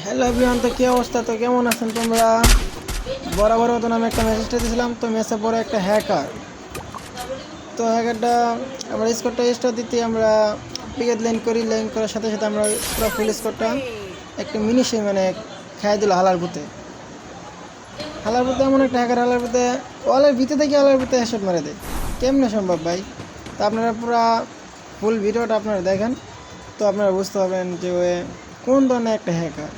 Hello everyone, তো কী অবস্থা? তো কেমন আছেন তোমরা? বরাবর মতন আমি একটা মেসেজটা দিয়েছিলাম, তো মেসে পরে একটা হ্যাকার, তো হ্যাকারটা আমরা স্কোরটা স্টার দিতে আমরা পিকেট লাইন করি, লাইন করার সাথে সাথে আমরা পুরো ফুল স্কোরটা একটা মিনিশে মানে খাই দিল হালার পুঁতে এমন একটা হ্যাকার হালার পুঁতে ওয়ালের ভিতরে থেকে হালার পুঁতে হেডশট মারে দেয়। কেমনে সম্ভব ভাই? তো আপনারা পুরো ফুল ভিডিওটা আপনারা দেখেন, তো আপনারা বুঝতে পারবেন যে ও কোন ধরনের একটা হ্যাকার।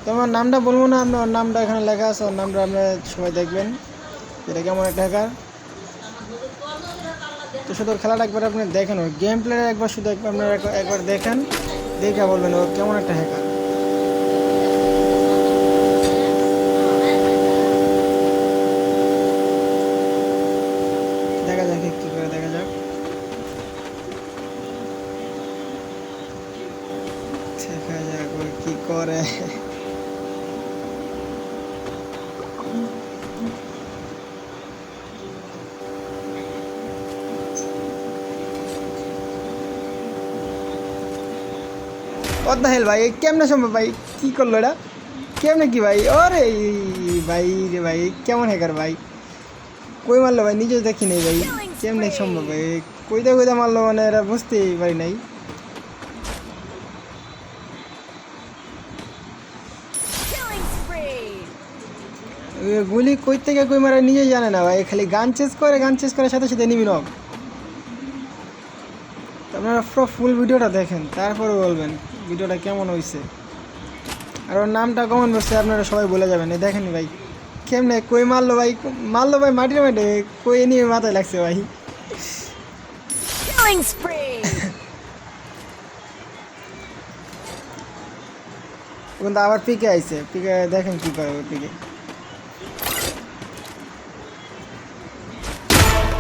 তোমার নামটা বলবো না, আমি ওর নামটা এখানে লেখা আছে, ওর নামটা আপনারা সবাই দেখবেন এটা কেমন একটা হ্যাকার। তো শুধু ওর খেলাটা একবার আপনি দেখেন, ওর গেম প্লেটা একবার শুধু আপনারা একবার দেখেন, দেখে বলবেন ও কেমন একটা হ্যাকার। দেখা যাক কী করে, দেখা যাক ও কী করে। what the hell ভাই, কেমনে সম্ভব ভাই? কী করলো এটা? কেমনে কি ভাই? ওরে ভাই রে ভাই, কেমন হ্যাকার ভাই? কই মারলো ভাই? নিজে দেখি নেই ভাই, কেমনে সম্ভব ভাই? কইতে কইতে মারলো মানে এরা বুঝতেই পারি নাই। গুলি কই থেকে কই মারে নিজেই জানে না ভাই, খালি গান চেস করে, গান চেস করার সাথে সাথে এনিমি নক। আপনারা পুরো ফুল ভিডিওটা দেখেন, তারপরে বলবেন ভিডিওটা কেমন হয়েছে। আর ওর নামটা কমন বসছে আপনারা সবাই বলে যাবেন। এই দেখেন ভাই কেমনে কই মারলো ভাই, মারলো ভাই মাটির মাঠে, কই এনিমি মাথায় লাগছে ভাই। কিন্তু আবার পিকে আইছে, পিকে দেখেন কি করে পিকে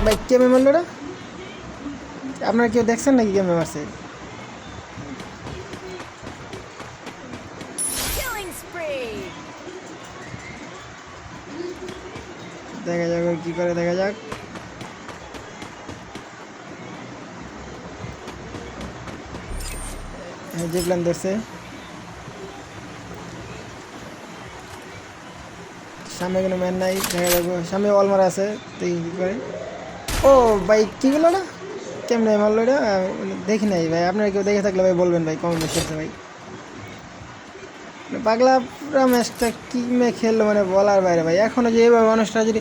ভাই। কেমে মারলো ওটা? আপনারা কেউ দেখছেন নাকি কেমে মারছে? দেখা যাক কি করে, দেখা যাক। হ্যাঁ, যে প্ল্যান ধরছে, সামনে কোনো ম্যান নাই, দেখা যাবো সামনে ওয়াল মারা আছে, দেখি কী করে। ও ভাই কী বললো না, কেমনে মারলো এটা দেখি নাই ভাই। আপনারা কেউ দেখে থাকলে ভাই বলবেন ভাই, কমেন্ট করছে ভাই। পাগলা পুরা ম্যাচটা কী খেললো মানে বলার বাইরে ভাই। এখনও যে এইভাবে মানুষটা যদি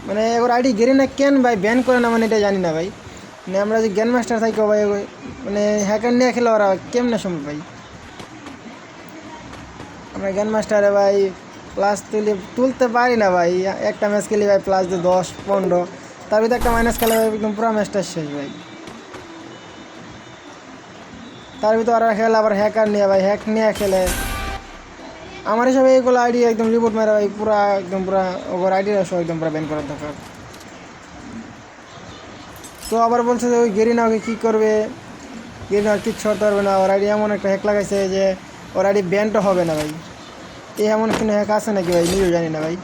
মানে ওর আইডি গেরি না কেন ভাই ব্যান করে না, মানে এটা জানি না ভাই। মানে আমরা যে গ্যান মাস্টার থাকি ভাই, মানে হ্যাকার নিয়ে খেলে ওরা কেমনে সম্ভব ভাই? আমরা গ্যান মাস্টারে ভাই প্লাস তুলতে পারি না ভাই। একটা ম্যাচ খেলি ভাই প্লাস দিয়ে 10-15, তার ভিতরে একটা মাইনাস খেলে ভাই একদম পুরো ম্যাচটা শেষ ভাই। তার ভিতরে ওরা খেলে আবার হ্যাকার নিয়ে ভাই, হ্যাক নিয়ে খেলে। আমার হিসাবে এইগুলো আইডি একদম রিপোর্ট মেরে ভাই পুরা একদম পুরা ওর আইডিটা সব একদম পুরো ব্যান করার দরকার। তো আবার বলছে যে ওই গেরিনা ওকে কী করবে, গেরিনা আর কিচ্ছু করতে পারবে না। ওর আইডি এমন একটা হ্যাক লাগাইছে যে ওর আইডি ব্যানটা হবে না ভাই। এই এমন কোনো হ্যাক আছে নাকি ভাই, নিজেও জানি না ভাই।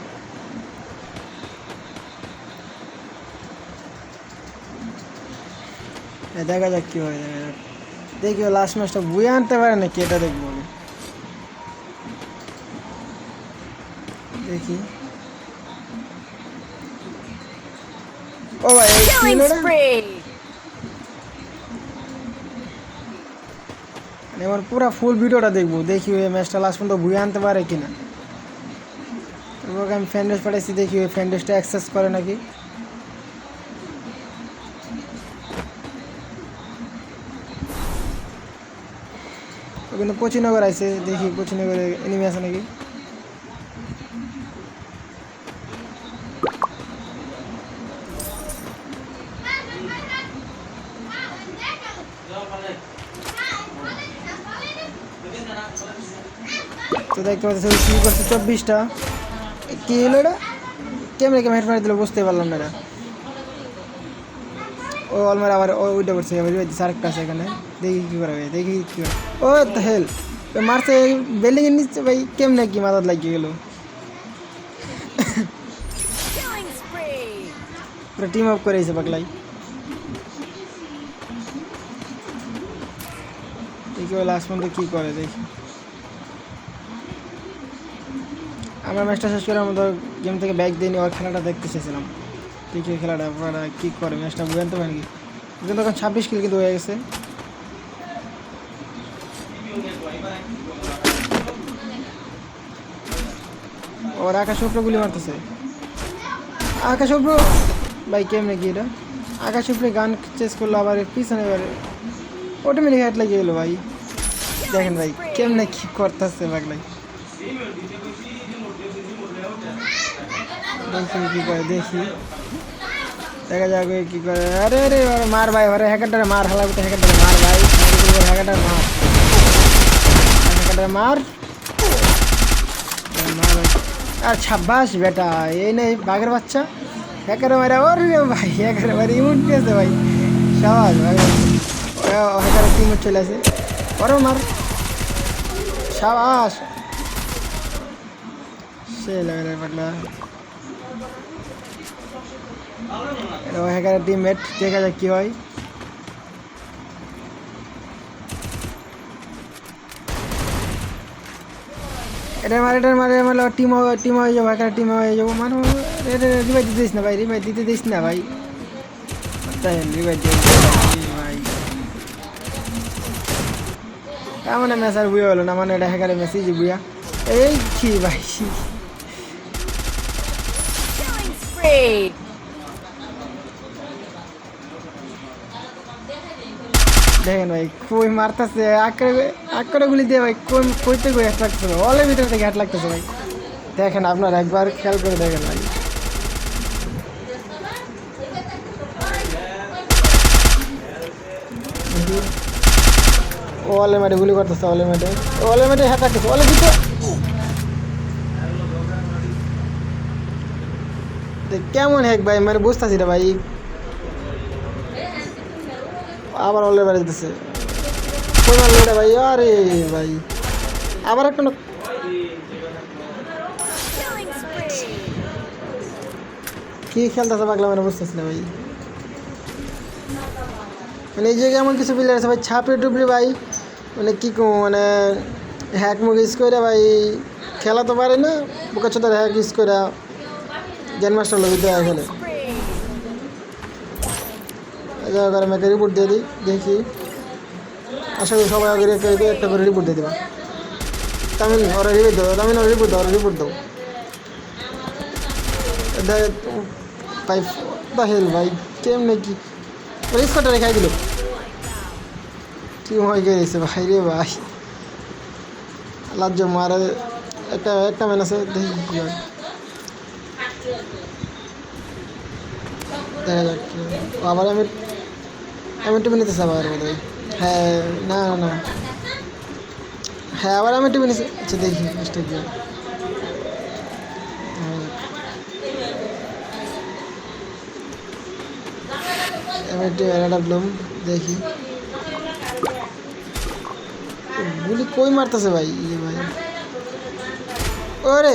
দেখা যাক কী হয়, দেখা যাক। দেখি ও লাস্ট ম্যাচটা বুয়ে আনতে পারে নাকি, এটা দেখবো আমি। দেখি। ও ভাই এবার পুরো ফুল ভিডিওটা দেখবো, দেখি ওই ম্যাচটা লাস্ট পর্যন্ত বুয়ে আনতে পারে কিনা। ওকে আমি ফ্রেন্ড লিস্ট পাঠাইছি, দেখি ওই ফ্রেন্ড লিস্টটা অ্যাক্সেস করে নাকি। ও কিন্তু কোচিনগর আছে, দেখি কোচিনগরে এনিমি আছে নাকি। তো দেখতে পাচ্ছি কী করছে 24টা। কী হলো এটা? কেমনে কেমন হেড মারি দিল বুঝতে পারলাম না এটা। ও অলমার আবার ওইটা করছে, আরেকটা আছে এখানে, দেখি কী করে, দেখি কী করে। ও হেল মারছে বিল্ডিংয়ের নিচে ভাই, কেমনে কি মাথাত লাগিয়ে গেল। পুরো টিম আপ করেছে পাগলাই। দেখি লাস্ট পর্যন্ত কী করে দেখি। আমরা ম্যাচটা শেষ করে আমাদের গেম থেকে ব্যাক দিয়ে নিয়ে ওর খেলাটা দেখতে চেয়েছিলাম ঠিক আছে খেলাটা আপনারা কী করে ম্যাচটা বুঝেন তো পারেন কি কিন্তু তখন 26 কিল কিন্তু হয়ে গেছে ওর আকাশ উপরে গুলি মারতেছে আকাশ উপরে ভাই কেমনে কি এটা আকাশ উপরে গান চেস করলো আবার পিছনে এবার অটোমেটিক হেড লাগিয়ে গেলো ভাই দেখেন ভাই কেমনে কি করতেছে পাগলাই দেখি কি করে দেখি দেখা যাবে কি করে আরে আরে মার ভাই ওরে হ্যাকারটারে মার হালা করতে হ্যাকারটারে মার ভাই হ্যাকারটারে মার আর 26 বেটা এই নেই বাঘের বাচ্চা হ্যাকারে মারে ওরে ভাই হ্যাকারে মারে ইমোট দিয়েছে ভাই সাবাস ভাই হ্যাকারের টিম চলে আসে ওরে মার সাবাস সে লাগে পাগলা এটা হ্যাকারের টিমমেট দেখা যাক কি হয় এটার মারে টিম হয়ে যাবো হ্যাকারের টিম হয়ে যাবো মানে রিভাইভ দিতে দিস না ভাই রিভাইভ দিতে দিস না ভাই তাই রিভাইভ দিয়ে ভাই মানে ম্যাচ আর বুয়া হলো না মানে এটা হ্যাকারের মেসেজ বুয়া এই কি ভাই দেখেন ভাই কই মারতেছে আঁকড়ে গুলি দিয়ে ভাই কইতে কই হ্যাট লাগতেছে অলের ভিতরে থেকে হ্যাট লাগতেছে ভাই দেখেন আপনার একবার খেয়াল করে দেখেন ভাই অলে মাঠে গুলি করতেছে অলে মাঠে হ্যাট লাগতেছে অলের ভিতরে কেমন হ্যাক ভাই মানে বুঝতেছি না ভাই আবার অলে বাড়ি দিতেছে কই মারলো এটা ভাই আরে ভাই আবার একটা কি খেলতেছে পাগলা মানে বুঝতেছি না ভাই মানে এই জায়গায় এমন কিছু প্লেয়ার আছে ভাই ছাপড়ে টুপড়ে ভাই মানে কী মানে হ্যাক মুখ ইউজ করে ভাই খেলা তো পারে না বোকা ছোটার হ্যাক ইউজ করে গ্যান মাস্টার লবি দেওয়া খেলে আমাকে রিপোর্ট দিয়ে দিই দেখি আশা করি সবাই আগে একটা করে রিপোর্ট দিয়ে দেবা তামিল ওরা রিপোর্ট দাও তামিল ওরা রিপোর্ট দাও ভাই হেল ভাই কেমনে কি স্কোরটা রেখাই দিল টিম হয়ে গেছে ভাই রে ভাই লাজ্জ মারা একটা ম্যান আছে দেখি কি হয় দেখা যাক আবার আমি টিভি নিতেছি আবার বোধ হয় হ্যাঁ না হ্যাঁ আবার আমি টিভি নিচ্ছি আচ্ছা দেখি চেষ্টা কি ডাকলাম দেখি গুলি কই মারতেছে ভাই ইয়ে ভাই ওরে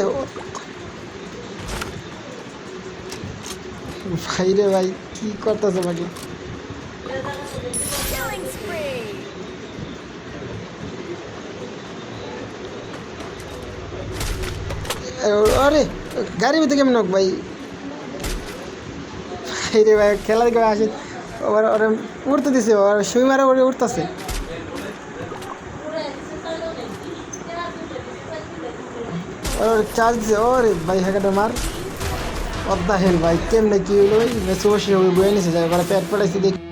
ভাই রে ভাই কি করতেছে বাকি আরে গাড়ি ভিতরে কেমন হোক ভাই ভাই রে ভাই খেলা দিকে আসে ওরা উঠতে দিছে ওর সুই মারা ওরে উঠতেছে ওর চার্জ দিছে ওরে ভাই হ্যাকারটা মার অদ্দা হেল ভাই কেমনে কি হলো ভাই মেসে বসে বয়ে নিছে যায় ওরা প্যাট পড়াইছে দেখ